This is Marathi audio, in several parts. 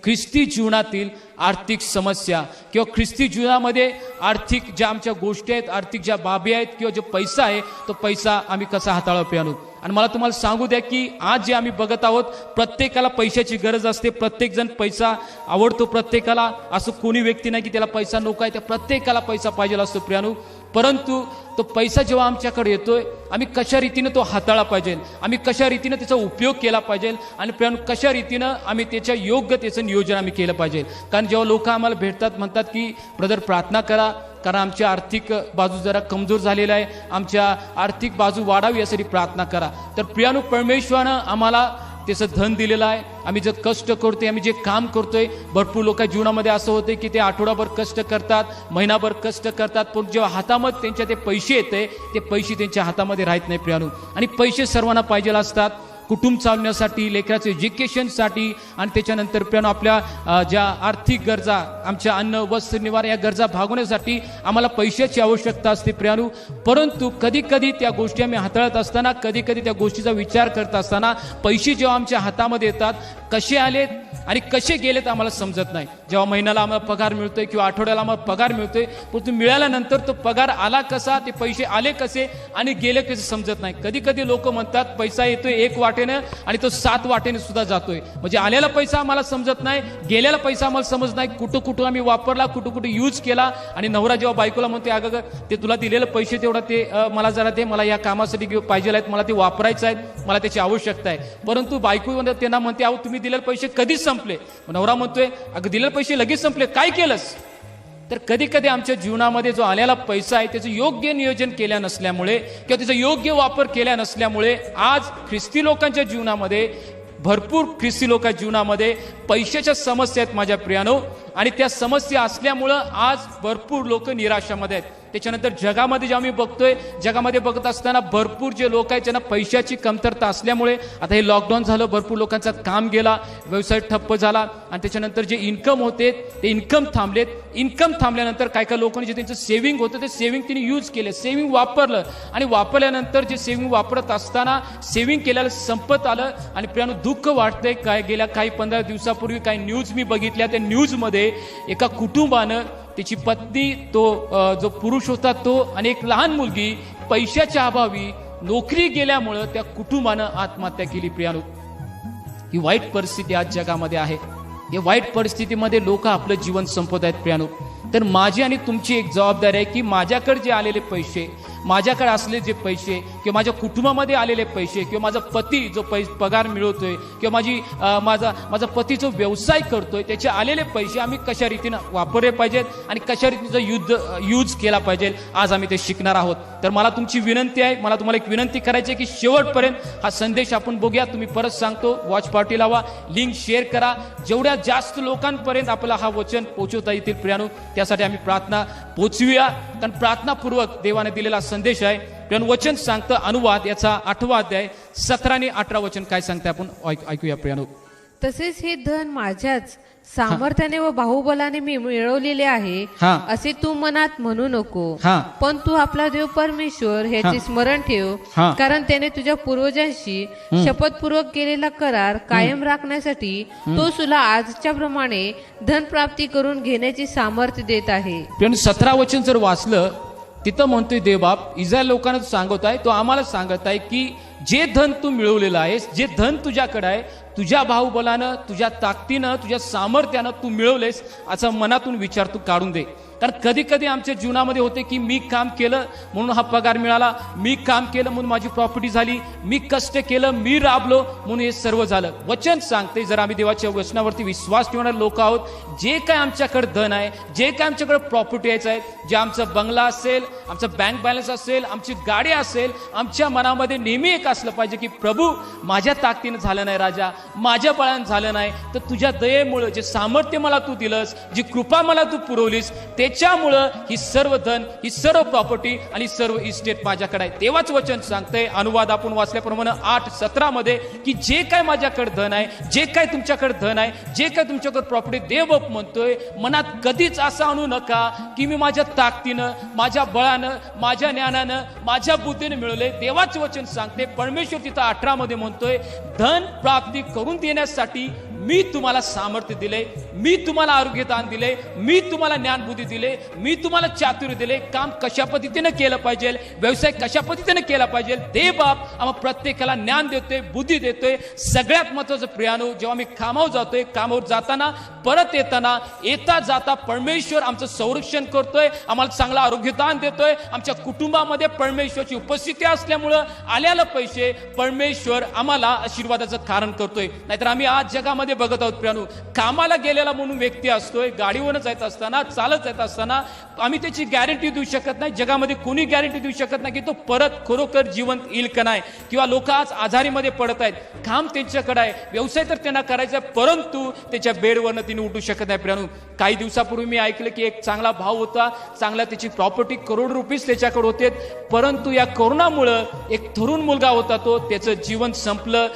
ख्रिस्ती जीवनातील आर्थिक समस्या किंवा ख्रिस्ती जीवनामध्ये आर्थिक ज्या आमच्या गोष्टी आहेत, आर्थिक ज्या बाबी आहेत किंवा जो पैसा आहे, तो पैसा आम्ही कसा हाताळावा प्रियानो. आणि मला तुम्हाला सांगू द्या की आज जे आम्ही बघत आहोत, प्रत्येकाला पैशाची गरज असते. प्रत्येक जण पैसा आवडतो प्रत्येकाला. असं कोणी व्यक्ती नाही की त्याला पैसा नको आहे. त्या प्रत्येकाला पैसा पाहिजे असतो प्रियानो. परंतु तो पैसा जेव्हा आमच्याकडे येतोय, आम्ही कशा रीतीने तो हाताळला पाहिजे, आम्ही कशा रीतीने त्याचा उपयोग केला पाहिजे आणि प्रियानो कशा रीतीनं आम्ही त्याच्या योग्य त्याचं नियोजन आम्ही केलं पाहिजे. कारण जेव्हा लोक आम्हाला भेटतात, म्हणतात की ब्रदर प्रार्थना करा, कारण आमची आर्थिक बाजू जरा कमजोर झालेला आहे, आमच्या आर्थिक बाजू वाढावी यासाठी प्रार्थना करा. तर प्रियानो, परमेश्वरानं आम्हाला त्याचं धन दिलेलं आहे. आम्ही जर कष्ट करतोय, आम्ही जे काम करतोय, भरपूर लोक जीवनामध्ये असं होते की ते आठवडाभर कष्ट करतात, महिनाभर कष्ट करतात, पण जेव्हा हातामध्ये त्यांच्या ते पैसे येते, ते पैसे त्यांच्या हातामध्ये राहत नाही प्रियानो. आणि पैसे सर्वांना पाहिजे असतात, कुटुंब चालवण्यासाठी, लेकराचे एज्युकेशनसाठी आणि त्याच्यानंतर प्रियानो आपल्या ज्या आर्थिक गरजा, आमच्या अन्न वस्त्र निवारा या गरजा भागवण्यासाठी आम्हाला पैशाची आवश्यकता असते प्रियानो. परंतु कधी कधी त्या गोष्टी आम्ही हाताळत असताना, कधी कधी त्या गोष्टीचा विचार करत असताना पैसे जेव्हा आमच्या हातामध्ये येतात, कसे आलेत आणि कसे गेलेत आम्हाला समजत नाही. जेव्हा महिन्याला आम्हाला पगार मिळतोय किंवा आठवड्याला आम्हाला पगार मिळतोय, परंतु मिळाल्यानंतर तो पगार आला कसा, ते पैसे आले कसे आणि गेले कसे समजत नाही. कधी कधी लोक म्हणतात पैसा येतोय एक वाटेनं आणि तो 7 वाटेने सुद्धा जातोय. म्हणजे आलेला पैसा आम्हाला समजत नाही, गेलेला पैसा आम्हाला समजत नाही, कुठं कुठं आम्ही वापरला, कुठं कुठं यूज केला. आणि नवरा जेव्हा बायकोला म्हणतोय, अगं ते तुला दिलेलं पैसे तेवढा ते मला जरा दे, मला या कामासाठी पाहिजे आहेत, मला ते वापरायचं आहे, मला त्याची आवश्यकता आहे. परंतु बायको त्यांना म्हणते, अहो तुम्ही दिलेले पैसे कधीच संपले. नवरा म्हणतोय, अगं दिलेले पैसे लगेच संपले, काय केलंस. तर कधी कधी आमच्या जीवनामध्ये जो आलेला पैसा आहे, त्याचं योग्य नियोजन केल्या नसल्यामुळे किंवा त्याचा योग्य वापर केल्या नसल्यामुळे आज ख्रिस्ती लोकांच्या जीवनामध्ये, भरपूर ख्रिस्ती लोकांच्या जीवनामध्ये पैशाच्या समस्या आहेत माझ्या प्रियानो. आणि त्या समस्या असल्यामुळं आज भरपूर लोक निराशामध्ये आहेत. त्याच्यानंतर जगामध्ये जेव्हा मी बघतोय, जगामध्ये बघत असताना भरपूर जे लोक आहेत ज्यांना पैशाची कमतरता असल्यामुळे, आता हे लॉकडाऊन झालं, भरपूर लोकांचा काम गेला, व्यवसाय ठप्प झाला आणि त्याच्यानंतर जे इन्कम होते ते इन्कम थांबलेत. इन्कम थांबल्यानंतर काय काय लोकांनी जे त्यांचं सेव्हिंग होतं ते सेव्हिंग तिने यूज केले, सेव्हिंग वापरलं आणि वापरल्यानंतर जे सेव्हिंग वापरत असताना सेव्हिंग केल्याला संपत आलं. आणि प्रियानो दुःख वाटतंय. काय गेल्या काही 15 दिवसापूर्वी काही न्यूज मी बघितल्या, त्या न्यूजमध्ये एका कुटुंबानं त्याची पत्नी, तो जो पुरुष होता तो आणि एक लहान मुलगी पैशाच्या अभावी नोकरी गेल्यामुळं त्या कुटुंबानं आत्महत्या केली प्रियानो. ही वाईट परिस्थिती आज जगामध्ये आहे. या वाईट परिस्थितीमध्ये लोक आपलं जीवन संपवत आहेत प्रियानो. तर माझी आणि तुमची एक जबाबदारी आहे की माझ्याकडे जे आलेले पैसे, माझ्याकडे असले जे पैसे किंवा माझ्या कुटुंबामध्ये आलेले पैसे किंवा माझा पती जो पगार मिळवतोय किंवा माझा पती जो व्यवसाय करतोय, त्याचे आलेले पैसे आम्ही कशा रीतीनं वापरले पाहिजेत आणि कशा रीतीचा यूज केला पाहिजे, आज आम्ही ते शिकणार आहोत. तर मला तुमची विनंती आहे, मला तुम्हाला एक विनंती करायची आहे की शेवटपर्यंत हा संदेश आपण बघूया. तुम्ही परत सांगतो, वॉच पार्टी लावा, लिंक शेअर करा, जेवढ्या जास्त लोकांपर्यंत आपल्याला हा वचन पोहोचवता येतील प्रियानो, त्यासाठी आम्ही प्रार्थना पोचवूया. कारण प्रार्थनापूर्वक देवाने दिलेला संदेश आहे. प्रियानो वचन सांगतं, अनुवाद याचा 8वा अध्याय 17 आणि 18 वचन काय सांगते आपण ऐकूया प्रियानो. तसेच हे धन माझ्याच सामर्थ्याने व बाहुबलाने मी मिळवलेले आहे असे तू मनात म्हणू नको, पण तू आपला देव परमेश्वर ह्याचे स्मरण ठेव, कारण त्याने तुझ्या पूर्वजांशी शपथपूर्वक केलेला करार कायम राखण्यासाठी तो तुला आजच्या प्रमाणे धन प्राप्ती करून घेण्याची सामर्थ्य देत आहे. 17 वचन जर वाचलं, तिथं म्हणतोय देवबाप इस्रायल लोकांना सांगत आहे, तो आम्हाला सांगत आहे की जे धन तू मिळवलेलं आहेस, जे धन तुझ्याकडे आहे, तुझ्या बाहुबलानं, तुझ्या ताकदीनं, तुझ्या सामर्थ्यानं तू मिळवलेस, असा मनातून विचार तू काढून दे. कारण कधी कधी आमच्या जीवनामध्ये होते की मी काम केलं म्हणून हा पगार मिळाला, मी काम केलं म्हणून माझी प्रॉपर्टी झाली, मी कष्ट केलं, मी राबलो म्हणून हे सर्व झालं. वचन सांगते, जर आम्ही देवाच्या वचनावरती विश्वास ठेवणारे लोक आहोत, जे काय आमच्याकडे धन आहे, जे काय आमच्याकडे प्रॉपर्टी यायचं आहे, जे आमचा बंगला असेल, आमचा बँक बॅलन्स असेल, आमची गाडी असेल, आमच्या मनामध्ये नेहमी एक असलं पाहिजे की प्रभू माझ्या ताकदीनं झालं नाही राजा, माझ्या बळानं झालं नाही, तर तुझ्या दयेमुळे जे सामर्थ्य मला तू दिलंस, जी कृपा मला तू पुरवलीस, त्याच्यामुळं ही सर्व धन, ही सर्व प्रॉपर्टी आणि सर्व इस्टेट माझ्याकडे आहे. तेव्हाच वचन सांगतंय, अनुवाद आपण वाचल्याप्रमाणे 8:17 मध्ये की जे काय माझ्याकडे धन आहे, जे काय तुमच्याकडे धन आहे, जे काय तुमच्याकडे प्रॉपर्टी, देव म्हणतोय मनात कधीच असं आणू नका की मी माझ्या ताकदीनं, माझ्या बळानं, माझ्या ज्ञानानं, माझ्या बुद्धीने मिळवले. देवाचं वचन सांगते, परमेश्वर तिथं 18 मध्ये म्हणतोय, धन प्राप्ती करून देण्यासाठी मी तुम्हाला सामर्थ्य दिले, मी तुम्हाला आरोग्यदान दिले, मी तुम्हाला ज्ञानबुद्धी दिले, मी तुम्हाला चातुर्य दिले, काम कशा पद्धतीने केलं पाहिजे, व्यवसाय कशा पद्धतीने केला पाहिजे, ते बाप आम्हाला प्रत्येकाला ज्ञान देतोय, बुद्धी देतोय. सगळ्यात महत्वाचं प्रियानो, जेव्हा मी कामावर जातोय, कामावर जाताना परत येताना येता जाता परमेश्वर आमचं संरक्षण करतोय, आम्हाला चांगलं आरोग्यदान देतोय. आमच्या कुटुंबामध्ये परमेश्वरची उपस्थिती असल्यामुळं आलेलं पैसे परमेश्वर आम्हाला आशीर्वादाचं कारण करतोय. नाहीतर आम्ही आज जगामध्ये बघत आहोत प्रियानो, कामाला गेलेला म्हणून व्यक्ती असतोय, गाडीवरच जात असताना, चालत जात असताना आम्ही त्याची गॅरंटी देऊ शकत नाही. जगामध्ये कोणी गॅरंटी देऊ शकत नाही की तो परत खरोखर जिवंत येईल का नाही. किंवा लोक आज आजारीमध्ये पडत आहेत, काम त्यांच्याकडे आहे, व्यवसाय तर त्यांना करायचा, परंतु त्याच्या बेडवरनं तिने उठू शकत नाही. प्रियानो, काही दिवसापूर्वी मी ऐकलं की एक चांगला भाव होता, चांगला त्याची प्रॉपर्टी करोड रुपीज त्याच्याकडे होते, परंतु या कोरोनामुळं एक तरुण मुलगा होता, तो त्याचं जीवन संपलं.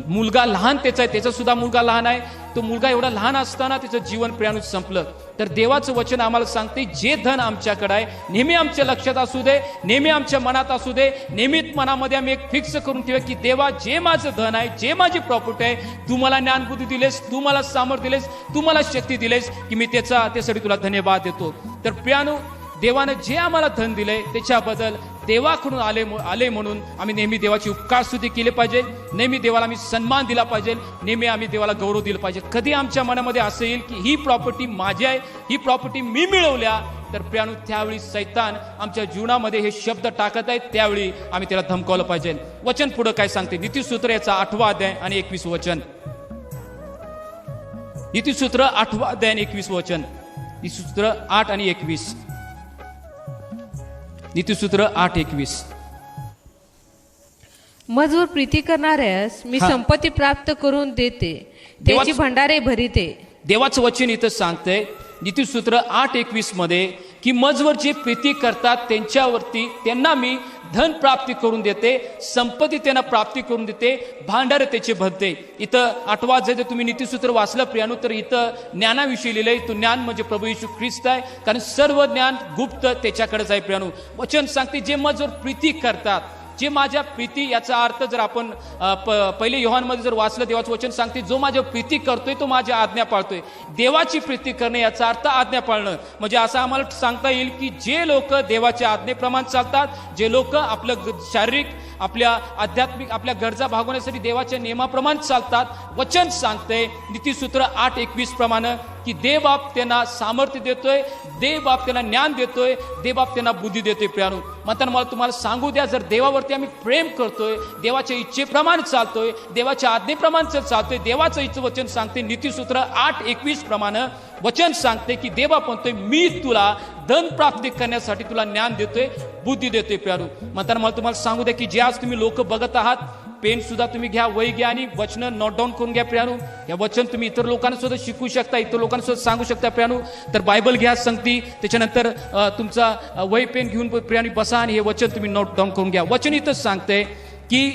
मुलगा लहान त्याचा आहे, त्याचा सुद्धा मुलगा लहान आहे. तो मुलगा एवढा लहान असताना त्याचं जीवन प्रियानो संपलं. तर देवाचं वचन आम्हाला सांगते, जे धन आमच्याकडे आहे नेहमी आमच्या लक्षात असू दे, नेहमी आमच्या मनात असू दे, नेहमीच मनामध्ये आम्ही एक फिक्स करून ठेवूया की देवा, जे माझं धन आहे, जे माझी प्रॉपर्टी आहे, तू मला ज्ञानबुद्धी दिलेस, तू मला सामर्थ्य दिलेस, तू मला शक्ती दिलेस, की मी त्यासाठी तुला धन्यवाद देतो. तर प्रियानो, देवानं जे आम्हाला धन दिले त्याच्याबद्दल देवाकडून आले म्हणून आम्ही नेहमी देवाची उपकार स्तुती केली पाहिजे, नेहमी देवाला आम्ही सन्मान दिला पाहिजे, नेहमी आम्ही देवाला गौरव दिला पाहिजे. कधी आमच्या मनामध्ये असं येईल की ही प्रॉपर्टी माझी आहे, ही प्रॉपर्टी मी मिळवल्या, तर प्रियानो त्यावेळी सैतान आमच्या जीवनामध्ये हे शब्द टाकत आहेत, त्यावेळी आम्ही त्याला धमकावलं पाहिजे. वचन पुढे काय सांगते, नीतिसूत्र याचा 8वा अध्याय आणि 21 वचन. नीतिसूत्र 8वा अध्याय आणि 21 वचन. नीतिसूत्र 8 आणि 21. नीतिसूत्र 8:21. मजवर प्रीती करणाऱ्यास मी संपत्ती प्राप्त करून देते, त्याची भंडारे भरिते. देवाचं वचन इथं सांगतंय नीतिसूत्र 8:21 मध्ये की मजवर जे प्रीती करतात त्यांच्यावरती त्यांना मी धन प्राप्ती करून देते, संपत्ती त्यांना प्राप्ती करून देते, भांडार त्याचे भरते. इथं 8वा जर तुम्ही नीतिसूत्र वाचलं प्रियानो, तर इथं ज्ञानाविषयी लिहिलंय. तो ज्ञान म्हणजे प्रभू येशू ख्रिस्त आहे, कारण सर्व ज्ञान गुप्त त्याच्याकडेच आहे. प्रियानो, वचन सांगते जे मजवर प्रीती करतात, जे माझ्या प्रीती, याचा अर्थ जर आपण पहिले योहानमध्ये जर वाचलं, देवाचं वचन सांगते जो माझ्या प्रीती करतोय तो माझ्या आज्ञा पाळतोय. देवाची प्रीती करणे याचा अर्थ आज्ञा पाळणं. म्हणजे असं आम्हाला सांगता येईल की जे लोक देवाच्या आज्ञेप्रमाणे चालतात, जे लोक आपलं शारीरिक, आपल्या आध्यात्मिक, आपल्या गरजा भागवण्यासाठी देवाच्या नियमाप्रमाणे चालतात, वचन सांगते नीतिसूत्र 8:21 प्रमाणे की देवबाप त्यांना सामर्थ्य देतोय, देवबाप त्यांना ज्ञान देतोय, देवबाप त्यांना बुद्धी देतोय. प्रियानो, म्हणताना मला तुम्हाला सांगू द्या, जर देवावरती आम्ही प्रेम करतोय, देवाच्या इच्छेप्रमाणे चालतोय, देवाच्या आज्ञेप्रमाणे चालतोय, देवाचं इच्छा वचन सांगते नीतिसूत्र 8:21 प्रमाणे वचन सांगते की देवा म्हणतोय मी तुला धन प्राप्ती करण्यासाठी तुला ज्ञान देतोय, बुद्धी देतोय. प्रियानो, म्हणताना मला तुम्हाला सांगू द्या की जे आज तुम्ही लोक बघत आहात, पेन सुद्धा तुम्ही घ्या, वही घ्या आणि वचन नोट डाऊन करून घ्या. प्रियानो, या वचन तुम्ही इतर लोकांना सुद्धा शिकू शकता, इतर लोकांना सुद्धा सांगू शकता. प्रियानो, तर बायबल घ्या संगती, त्याच्यानंतर तुमचा वही पेन घेऊन प्रियानो बसा आणि हे वचन तुम्ही नोट डाऊन करून घ्या. वचन इथंच सांगते की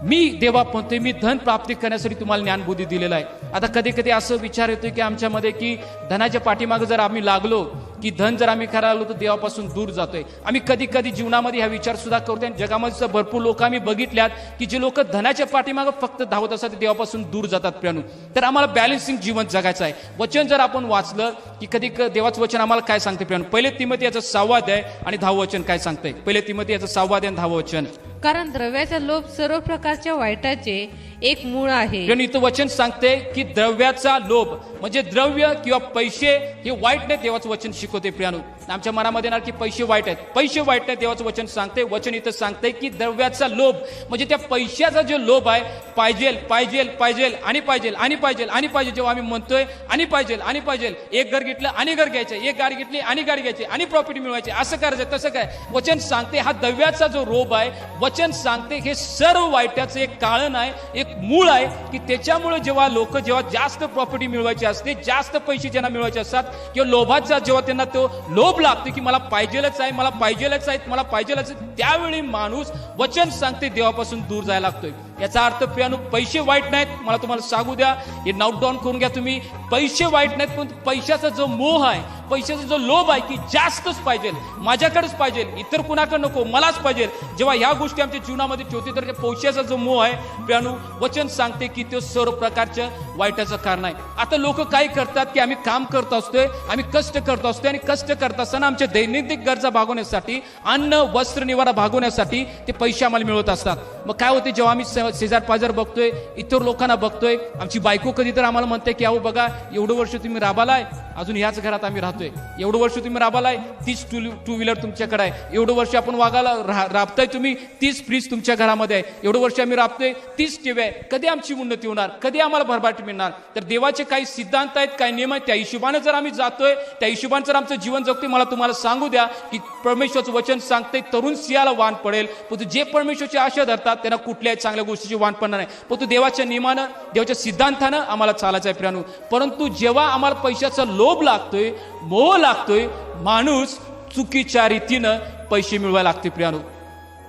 मी देवा म्हणतोय मी धन प्राप्ती करण्यासाठी तुम्हाला ज्ञान बुद्धी दिलेला आहे. आता कधी कधी असं विचार येतोय की आमच्यामध्ये की धनाच्या पाठीमागे जर आम्ही लागलो, की धन जर आम्ही करायला लागलो तर देवापासून दूर जातोय. आम्ही कधी कधी जीवनामध्ये हा विचार सुद्धा करतोय. आणि जगामध्ये भरपूर लोक आम्ही बघितल्यात की जे लोक धनाच्या पाठीमागे फक्त धावत असतात ते देवापासून दूर जातात. प्रियानो, तर आम्हाला बॅलन्सिंग जीवन जगायचं आहे. वचन जर आपण वाचलं की कधी देवाचं वचन आम्हाला काय सांगते प्रियानो, पहिले तिमोथी याचा 6वा अध्याय आणि 10वं वचन काय सांगतंय. पहिले तिमोथी याचा 6वा अध्याय आणि 10वं वचन. कारण द्रव्याचा लोभ सर्व प्रकारच्या वाईटाचे एक मूळ आहे. इथं वचन सांगते की द्रव्याचा लोभ म्हणजे द्रव्य किंवा पैसे हे वाईट नाही, देवाचं वचन शिकवते. प्रियानो, आमच्या मनामध्ये येणार की पैसे वाईट आहेत, पैसे वाईट नाही, देवाचं वचन सांगते. वचन इथं सांगते की द्रव्याचा लोभ म्हणजे त्या पैशाचा जो लोभ आहे, पाहिजे पाहिजे पाहिजे आणि पाहिजे आणि पाहिजे आणि पाहिजे. जेव्हा आम्ही म्हणतोय आणि पाहिजे आणि पाहिजे, एक घर घेतलं आणि घर घ्यायचं, एक गाडी घेतली आणि गाडी घ्यायची आणि प्रॉपर्टी मिळवायची, असं करायचं तसं काय. वचन सांगते हा द्रव्याचा जो लोभ आहे, वचन सांगते हे सर्व वाईटाचं एक कारण आहे, एक मूळ आहे की त्याच्यामुळे जेव्हा लोक जास्त प्रॉपर्टी मिळवायची असते, जास्त पैसे ज्यांना मिळवायचे असतात, किंवा लोभाचा जेव्हा त्यांना तो लोभ लागतो की मला पाहिजेलच आहे, मला पाहिजेलच आहे, त्यावेळी माणूस वचन सांगते देवापासून दूर जायला लागतोय. याचा अर्थ प्रियानो पैसे वाईट नाहीत, मला तुम्हाला सांगू द्या, हे नोट डाऊन करून घ्या तुम्ही. पैसे वाईट नाहीत, पण पैशाचा जो मोह आहे, पैशाचा जो लोभ आहे की जास्तच पाहिजे, माझ्याकडेच पाहिजे, इतर कुणाकडे नको, मलाच पाहिजे, जेव्हा ह्या गोष्टी आमच्या जीवनामध्ये ठेवते तर पैशाचा जो मोह आहे प्रियानो, वचन सांगते की तो सर्व प्रकारच्या वाईटाचं कारण आहे. आता लोक काय करतात की आम्ही काम करत असतोय, आम्ही कष्ट करत असतोय, आणि कष्ट करत असताना आमच्या दैनंदिन गरजा भागवण्यासाठी, अन्न वस्त्र निवारा भागवण्यासाठी ते पैसे आम्हाला मिळवत असतात. मग काय होते, जेव्हा आम्ही शेजार पाजार बघतोय, इतर लोकांना बघतोय, आमची बायको कधी तर आम्हाला म्हणते की अहो बघा, एवढं वर्ष तुम्ही राबालाय, अजून ह्याच घरात आम्ही राहतोय, एवढं वर्ष तुम्ही राबालाय, 30 टू व्हीलर तुमच्याकडे आहे, एवढं वर्ष आपण वागायला राबताय तुम्ही, 30 फ्रीज तुमच्या घरामध्ये आहे, एवढं वर्ष आम्ही राबतोय, 30 टीव्ही आहे, कधी आमची उन्नती होणार, कधी आम्हाला भरभराटी मिळणार. तर देवाचे काही सिद्धांत आहेत, काही नियम आहेत, त्या हिशोबाने जर आम्ही जातोय, त्या हिशोबाने जर आमचं जीवन जगतोय, मला तुम्हाला सांगू द्या की परमेश्वरचं वचन सांगते तरुण सिंहाला वाण पडेल, पण जे परमेश्वरची आशा धरतात त्यांना कुठल्याही चांगल्या गोष्टीची वाण पडणार नाही. पण तू देवाच्या नियमानं, देवाच्या सिद्धांतानं आम्हाला चालायचं आहे प्रियानो. परंतु जेव्हा आम्हाला पैशाचा लोभ लागतोय, मोह लागतोय, माणूस चुकीच्या रीतीनं पैसे मिळवायला लागते प्रियानो.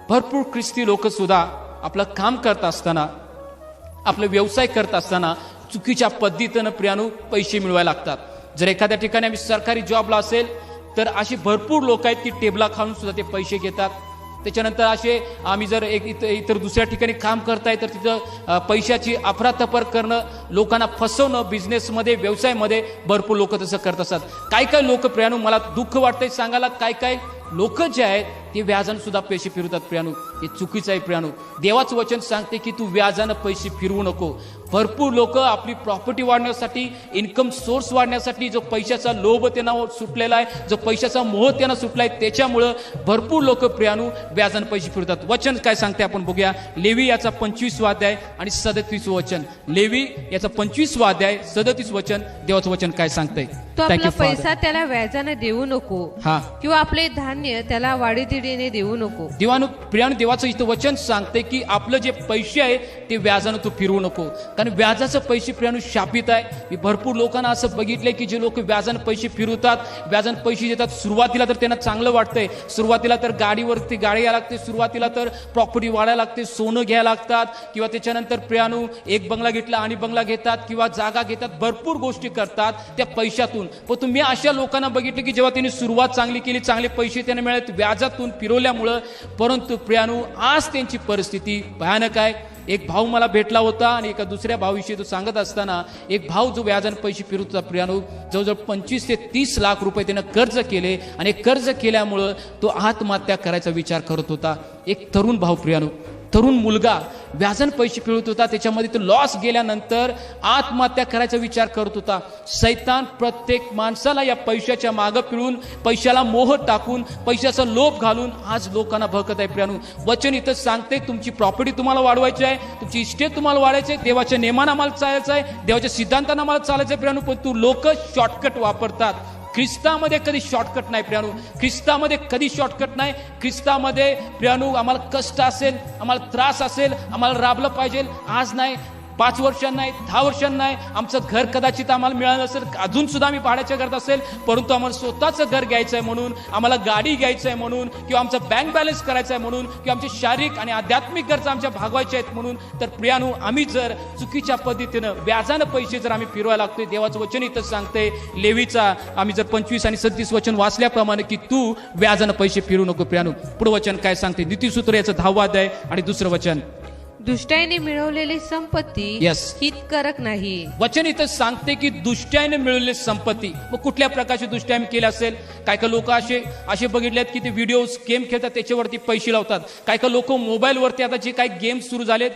भरपूर ख्रिस्ती लोक सुद्धा आपलं काम करत असताना, आपलं व्यवसाय करत असताना चुकीच्या पद्धतीनं प्रियानो पैसे मिळवायला लागतात. जर एखाद्या ठिकाणी आम्ही सरकारी जॉबला असेल तर अशी भरपूर लोक आहेत की टेबला खाऊन सुद्धा ते पैसे घेतात. त्याच्यानंतर असे आम्ही जर इतर दुसऱ्या ठिकाणी काम करताय तर तिथं पैशाची अफरातफर करणं, लोकांना फसवणं, बिझनेसमध्ये व्यवसायामध्ये भरपूर लोक तसं करत असतात. काय काय लोक प्रियानो, मला दुःख वाटतंय सांगायला, काय काय लोक जे आहेत ते व्याजानं सुद्धा पैसे फिरवतात प्रियानो. हे चुकीचं आहे प्रियानो. देवाचं वचन सांगते की तू व्याजानं पैसे फिरवू नको. भरपूर लोक आपली प्रॉपर्टी वाढण्यासाठी, इन्कम सोर्स वाढण्यासाठी जो पैशाचा लोभ त्यांना सुटलेला आहे, जो पैशाचा मोह त्यांना सुटला आहे, त्याच्यामुळं भरपूर लोक प्रियानो व्याजानं पैसे फिरवतात. वचन काय सांगते आपण बघूया. लेवी याचा 25वा अध्याय आणि 37व वचन. लेवी याचा 25वा अध्याय 37 वचन, देवाचं वचन काय सांगतंय. तो आपला पैसा त्याला व्याजाने देऊ नको, किंवा आपले धान्य त्याला वाढीतिडीने देऊ नको. प्रियानो देवाचं इथं वचन सांगते की आपलं जे पैसे आहे ते व्याजानं तू फिरवू नको, कारण व्याजाचं पैसे प्रियानो शापित आहे. मी भरपूर लोकांना असं बघितलंय की जे लोक व्याजानं पैसे फिरवतात, व्याजानं पैसे देतात, सुरुवातीला तर त्यांना चांगलं वाटतंय, सुरुवातीला तर गाडीवरती गाडी यायला लागते, सुरुवातीला तर प्रॉपर्टी वाढायला लागते, सोनं घ्यायला लागतात, किंवा त्याच्यानंतर प्रियानो एक बंगला घेतला आणि बंगला घेतात, किंवा जागा घेतात, भरपूर गोष्टी करतात त्या पैशातून. पण तुम्ही अशा लोकांना बघितलं की जेव्हा त्यांनी सुरुवात चांगली केली, चांगले पैसे त्यांना मिळाले व्याजातून फिरवल्यामुळं, परंतु प्रियानो आज त्यांची परिस्थिती भयानक आहे. एक भाऊ मला भेटला होता आणि एका दुसऱ्या भाऊविषयी तो सांगत असताना, एक भाऊ जो व्याजाने पैसे फिरवत होता प्रियानो, जवळजवळ 25 ते 30 लाख रुपये त्यानं कर्ज केले, आणि कर्ज केल्यामुळं तो आत्महत्या करायचा विचार करत होता. एक तरुण भाऊ प्रियानो, तरुण मुलगा व्याजाने पैसे फिरवत होता, त्याच्यामध्ये तो लॉस गेल्यानंतर आत्महत्या करायचा विचार करत होता. सैतान प्रत्येक माणसाला या पैशाच्या मागं फिरून, पैशाला मोह टाकून, पैशाचा लोभ घालून आज लोकांना भकत आहे प्रियानो. वचन इथं सांगते तुमची प्रॉपर्टी तुम्हाला वाढवायची आहे, तुमची इस्टेट तुम्हाला वाढायची आहे, देवाच्या नियमानं आम्हाला चालायचं आहे, देवाच्या सिद्धांतानं आम्हाला चालायचं आहे प्रियानो. पण तू लोक शॉर्टकट वापरतात. ख्रिस्तामध्ये कधी शॉर्टकट नाही प्रियानो, ख्रिस्तामध्ये कधी शॉर्टकट नाही. ख्रिस्तामध्ये प्रियानो आम्हाला कष्ट असेल, आम्हाला त्रास असेल, आम्हाला राबलं पाहिजे, आज नाही, 5 वर्षांना नाही, 10 वर्षांना नाही. आमचं घर कदाचित आम्हाला मिळालं नसेल, अजून सुद्धा आम्ही भाड्याच्या घरात असेल, परंतु आम्हाला स्वतःचं घर घ्यायचं आहे म्हणून, आम्हाला गाडी घ्यायचं आहे म्हणून, किंवा आमचा बँक बॅलन्स करायचा आहे म्हणून, किंवा आमचे शारीरिक आणि आध्यात्मिक गरजा आमच्या भागवायच्या आहेत म्हणून, तर प्रियानो आम्ही जर चुकीच्या पद्धतीनं व्याजानं पैसे जर आम्ही फिरवायला लागतोय, देवाचं वचन इथं सांगते लेवीचा आम्ही जर 25 आणि 37 वचन वाचल्याप्रमाणे की तू व्याजानं पैसे फिरू नको प्रियानो. पुढं वचन काय सांगते. नीतिसूत्र याचं 10वा अध्याय आणि 2रं वचन. दुष्टाईने मिळवलेली संपत्ती हितकारक नाही. वचन इथं सांगते की दुष्टाईने मिळवलेली संपत्ती. मग कुठल्या प्रकारची दुष्टाई केली असेल. काय काय लोक असे बघितलेत की ते व्हिडिओ गेम खेळतात, त्याच्यावरती पैसे लावतात. काय काय लोक मोबाईलवरती आता जे काही गेम्स सुरू झालेत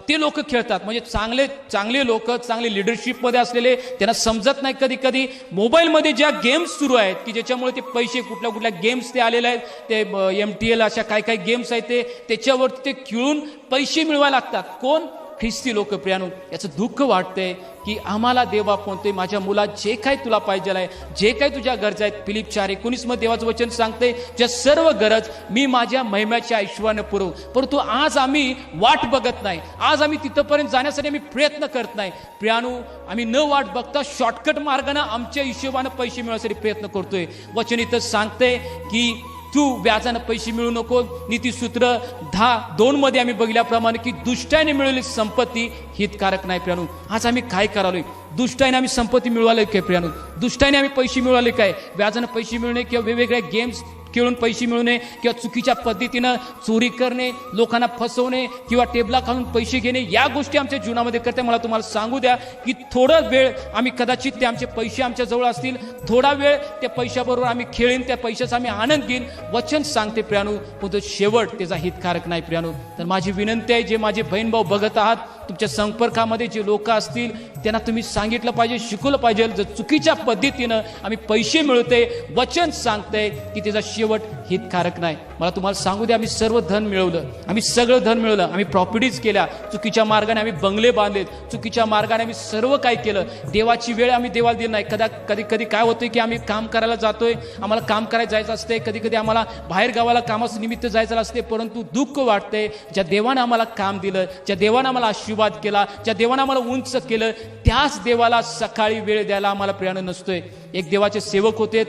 ते लोक खेळतात. म्हणजे चांगले लोक, चांगले लिडरशिपमध्ये असलेले, त्यांना समजत नाही कधी कधी मोबाईलमध्ये ज्या गेम्स सुरू आहेत की ज्याच्यामुळे ते पैसे, कुठल्या गेम्स ते आलेले आहेत, ते MTL अशा काय गेम्स आहेत ते, त्याच्यावरती ते खेळून पैसे मिळवायला लागतात. कोण? ख्रिस्ती लोक प्रियानो. याचं दुःख वाटतंय की आम्हाला देवा म्हणतोय माझ्या मुला जे काही तुला पाहिजे आहे, जे काही तुझ्या गरजा आहेत, फिलिप 4:19 मध्ये देवाचं वचन सांगते ज्या सर्व गरज मी माझ्या महिम्याच्या ऐश्वर्याने पुरवू. परंतु आज आम्ही वाट बघत नाही, आज आम्ही तिथपर्यंत जाण्यासाठी आम्ही प्रयत्न करत नाही प्रियानो. आम्ही न वाट बघता शॉर्टकट मार्गाने आमच्या हिशोबाने पैसे मिळवण्यासाठी प्रयत्न करतोय. वचन इथं सांगते की तू व्याजानं पैसे मिळू नको. नीतिसूत्र 10:2 मध्ये आम्ही बघितल्याप्रमाणे की दुष्टाने मिळवलेली संपत्ती हितकारक नाही प्रियानो. आज आम्ही काय करालोय? दुष्टाने आम्ही संपत्ती मिळवालोय काय प्रियानो? दुष्टाने आम्ही पैसे मिळवाले काय? व्याजानं पैसे मिळवणे किंवा वेगवेगळ्या गेम्स खेळून पैसे मिळवणे किंवा चुकीच्या पद्धतीनं चोरी करणे, लोकांना फसवणे किंवा टेबला खालून पैसे घेणे, या गोष्टी आमच्या जीवनामध्ये करते. मला तुम्हाला सांगू द्या की थोडा वेळ आम्ही कदाचित ते आमचे पैसे आमच्या जवळ असतील, थोडा वेळ त्या पैशाबरोबर आम्ही खेळीन, त्या पैशाचा आम्ही आनंद घेईन, वचन सांगते प्रियानो, पण तो शेवट त्याचा हितकारक नाही प्रियानो. तर माझी विनंती आहे, जे माझे बहीण भाऊ बघत आहात, तुमच्या संपर्कामध्ये जे लोक असतील त्यांना तुम्ही सांगितलं पाहिजे, शिकवलं पाहिजे. जर चुकीच्या पद्धतीनं आम्ही पैसे मिळवते, वचन सांगते की त्याचा शेवट हितकारक नाही. मला तुम्हाला सांगू द्या, आम्ही सर्व धन मिळवलं, आम्ही सगळं धन मिळवलं, आम्ही प्रॉपर्टीज केल्या, चुकीच्या मार्गाने आम्ही बंगले बांधलेत, चुकीच्या मार्गाने आम्ही सर्व काय केलं. देवाची वेळ आम्ही देवाला दिली नाही. कधी कधी काय होतंय की आम्ही काम करायला जातोय, आम्हाला काम करायला जायचं असते, कधी कधी आम्हाला बाहेर गावाला कामाचं निमित्त जायचं असते, परंतु दुःख वाटतंय ज्या देवानं आम्हाला काम दिलं, ज्या देवानं आम्हाला आशीर्वाद केला, ज्या देवानं आम्हाला उंच केलं, त्याच देवाला सकाळी वेळ द्यायला आम्हाला प्रेरणा नसतोय. एक देवाचे सेवक होते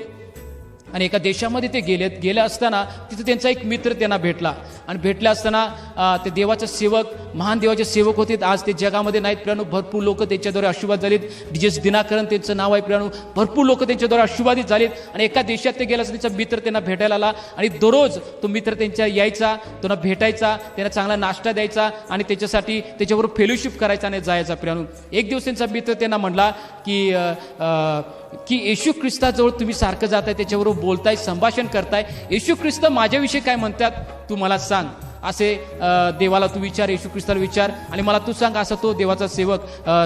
आणि एका देशामध्ये ते गेले असताना तिथं त्यांचा एक मित्र त्यांना भेटला, आणि भेटला असताना ते देवाचे सेवक, महान देवाचे सेवक होते. आज ते जगामध्ये नाहीत प्रियानो, भरपूर लोक त्यांच्याद्वारे आशीर्वाद झालेत. डीजेस दिनाकरन त्यांचं नाव आहे प्रियानो, भरपूर लोक त्यांच्याद्वारे आशीर्वादित झालेत. आणि एका देशात ते गेला, त्यांचा मित्र त्यांना भेटायला आला, आणि दररोज तो मित्र त्यांच्या यायचा, त्यांना भेटायचा, त्यांना चांगला नाश्ता द्यायचा आणि त्याच्यासाठी त्याच्याबरोबर फेलोशिप करायचा आणि जायचा प्रियानो. एक दिवस त्यांचा मित्र त्यांना म्हणला की येशू ख्रिस्ताजवळ तुम्ही सारखं जाताय, त्याच्याबरोबर बोलताय, संभाषण करताय, येशू ख्रिस्त माझ्याविषयी काय म्हणतात तू मला सांग. असे देवाला तू विचार, येशू ख्रिस्ताला विचार आणि मला तू सांग. असा तो देवाचा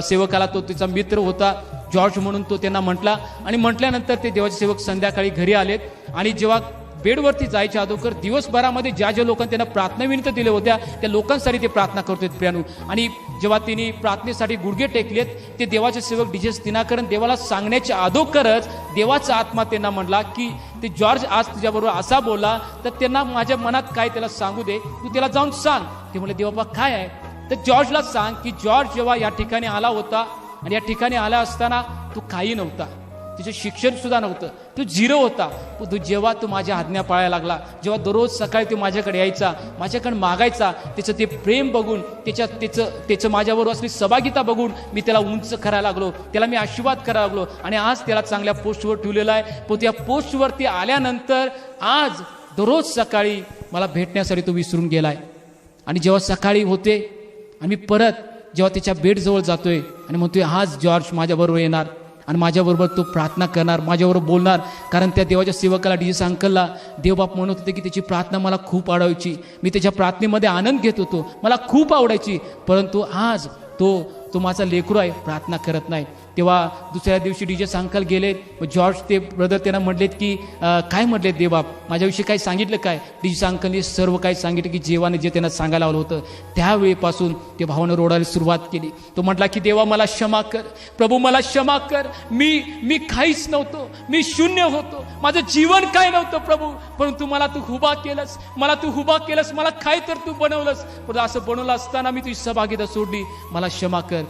सेवकाला तो त्याचा मित्र होता जॉर्ज म्हणून, तो त्यांना म्हटला. आणि म्हटल्यानंतर ते देवाचे सेवक संध्याकाळी घरी आलेत, आणि जेव्हा बेडवरती जायच्या अगोदर दिवसभरामध्ये ज्या लोकांनी त्यांना प्रार्थना विनंती दिल्या होत्या त्या लोकांसाठी ते प्रार्थना करतोय प्रियानो. आणि जेव्हा त्यांनी प्रार्थनेसाठी गुडघे टेकलेत, ते देवाचे सेवक डीजेस दिनाकरन देवाला सांगण्याच्या अगोदरच देवाचा आत्मा त्यांना म्हणला की ते जॉर्ज आज तुझ्याबरोबर असा बोलला, तर त्यांना माझ्या मनात काय त्याला सांगू दे, तू त्याला जाऊन सांग. ते म्हणले देवा काय आहे? तर जॉर्जला सांग की जॉर्ज जेव्हा या ठिकाणी आला होता, आणि या ठिकाणी आला असताना तू काही नव्हता, तुझं शिक्षण सुद्धा नव्हतं, तू 0 होता. तू जेव्हा तू माझ्या आज्ञा पाळायला लागला, जेव्हा दररोज सकाळी तू माझ्याकडे यायचा, माझ्याकडे मागायचा, त्याचं ते प्रेम बघून, त्याचं माझ्याबरोबर असली सहभागिता बघून मी त्याला उंच करायला लागलो, त्याला मी आशीर्वाद करायला लागलो, आणि आज त्याला चांगल्या पोस्टवर ठेवलेला आहे. पण त्या पोस्टवरती आल्यानंतर आज दररोज सकाळी मला भेटण्यासाठी तो विसरून गेलाय. आणि जेव्हा सकाळी होते आणि मी परत जेव्हा त्याच्या बेडजवळ जातोय आणि म्हणतोय आज जॉर्ज माझ्याबरोबर येणार आणि माझ्याबरोबर तो प्रार्थना करणार, माझ्याबरोबर बोलणार. कारण त्या देवाच्या सेवकाला डीजेस अंकलला देवबाप म्हणत होते की त्याची प्रार्थना मला खूप आवडायची, मी त्याच्या प्रार्थनेमध्ये आनंद घेत होतो, मला खूप आवडायची. परंतु आज तो माझा लेकरू आहे, प्रार्थना करत नाही. तेव्हा दुसऱ्या दिवशी डीजेस अंकल गेले, जॉर्ज ते ब्रदर त्यांना म्हटलेत की काय म्हटलेत देवबाप, माझ्याविषयी काय सांगितलं काय? डीजेस अंकलने सर्व काही सांगितलं की जेवाने जे त्यांना सांगायला लावलं होतं. त्यावेळीपासून ते भावानं रोडायला सुरुवात केली. तो म्हटला की देवा मला क्षमा कर, प्रभू मला क्षमा कर, मी काहीच नव्हतो, मी शून्य होतो, माझं जीवन काय नव्हतं प्रभू, परंतु मला तू उभा केलंस, मला काय तर तू बनवलंस. पण असं बनवलं असताना मी तुझी सहभागिता सोडली, मला क्षमा कर.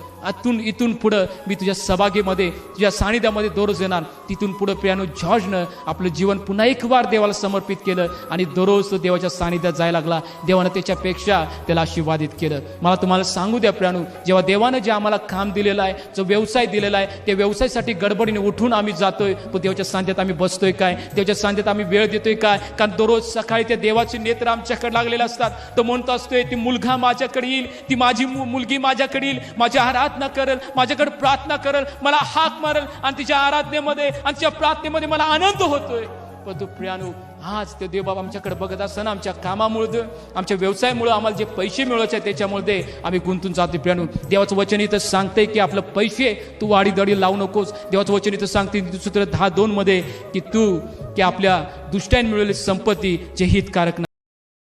इथून पुढं मी तुझ्या सहभागीमध्ये, तुझ्या सानिध्यामध्ये दररोज येणार. तिथून पुढं प्रियानो जॉर्जनं आपलं जीवन पुन्हा एक वार देवाला समर्पित केलं आणि दररोज तो देवाच्या सानिध्यात जायला लागला. देवानं त्याच्यापेक्षा त्याला आशीर्वादित केलं. मला तुम्हाला सांगू द्या प्रियानो, जेव्हा देवानं जे आम्हाला काम दिलेलं आहे, जो व्यवसाय दिलेला आहे, त्या व्यवसायासाठी गडबडीने उठून आम्ही जातोय, पण देवाच्या सानिध्यात आम्ही बसतोय काय? देवाच्या सानिध्यात आम्ही वेळ देतोय काय? कारण दररोज सकाळी त्या देवाचे नेत्र आमच्याकडे लागलेले असतात. तो म्हणतो असतोय ती मुलगा माझ्याकडे येईल, ती माझी मुलगी माझ्याकडे येईल, माझ्या आराधना करेल, माझ्याकडे प्रार्थना करेल, मला हाक मारेल, आणि तिच्या आराधनेमध्ये आणि तिच्या प्रार्थनेमध्ये मला आनंद होतोय. पण तू प्रियानो आज ते देवबाप आमच्याकडे बघत असताना आमच्या कामामुळे, आमच्या व्यवसायामुळे, आम्हाला जे पैसे मिळवायचे त्याच्यामुळे आम्ही गुंतून जातो प्रियानो. देवाचं वचन इथं सांगतंय की आपलं पैसे तू वाढीदडी लावू नकोस. देवाचं वचन इथं सांगते नीतिसूत्र 10:2 मध्ये की आपल्या दुष्टाने मिळवलेली संपत्ती जे हितकारक